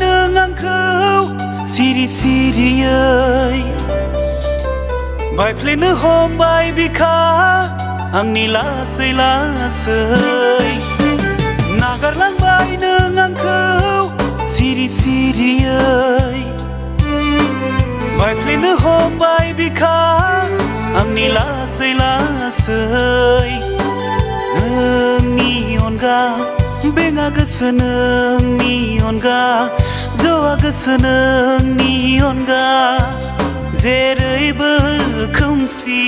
नों आंखौ सिरि सिरियै बायफ्लेनो हमबाय बिखा आंनि लासै लासै नागारलांबाय नों आंखौ सिरि सिरियै बायफ्लेनो हमबाय बिखा आंनि लासै लासै नोंनि अनगा बेङा गोसो नोंनि अनगा जौआ गोसो नोंनि अनगा जेरैबो खोमसि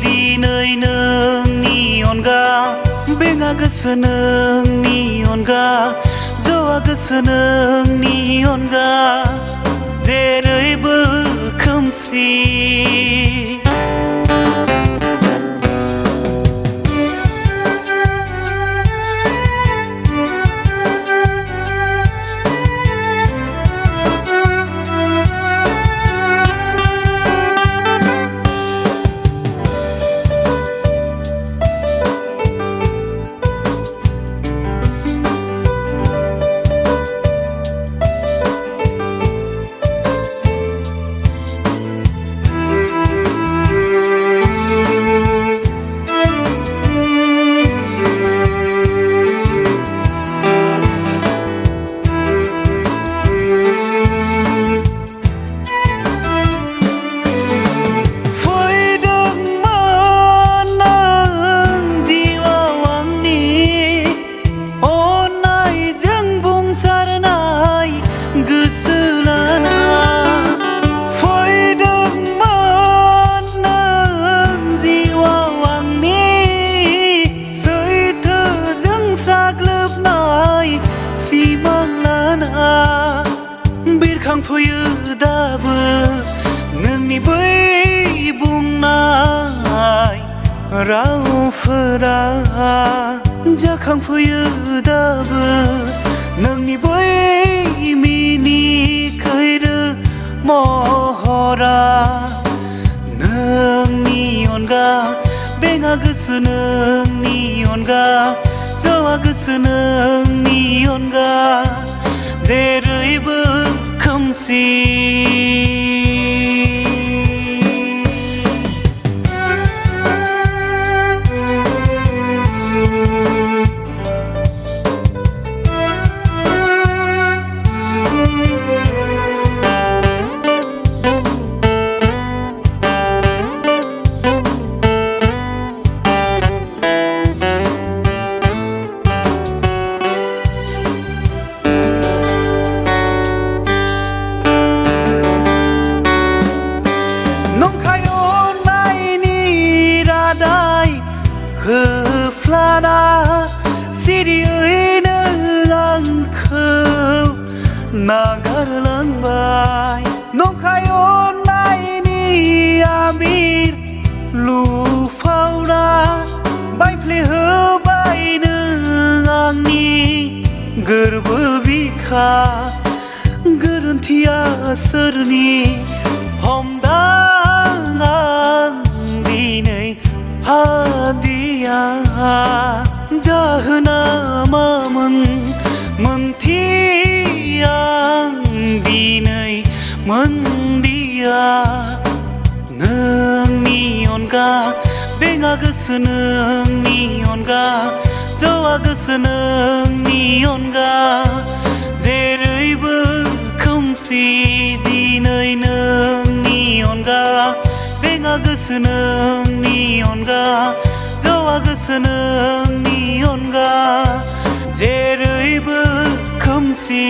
दिनै नोंनि अनगा बेङा गोसो नोंनि अनगा जौआ गोसो नोंनि अनगा जेरैबो खोमसि बिरखांफैयो दाबो नोंनि बै बुंनाय रावफोरा जाखांफैयो दाबो नोंनि बै मिनिखैरो महरा नोंनि अनगा बेङा गोसो नोंनि अनगा जौआ गोसो नोंनि अनगा जेरैबो खोमसि होफ्लाना सिरियैनो आंखौ नागारलांबाय नंखाय अननायनि आमिर लुफावना बायफ्लेहोबाय नों आंनि गोरबो बिखा गोरोन्थिया सोरनि हमदां आं दिनै हादिया जाहोना मामोन मोनथिया दिनै मोनदिया नोंनि अनगा बेङा गोसो नोंनि अनगा जौआ गोसो नोंनि अनगा जेरैबो खोमसि दिनै नोंनि अनगा बेङा गोसो नोंनि अनगा जौआ गोसो नोंनि अनगा जेरैबो खोमसि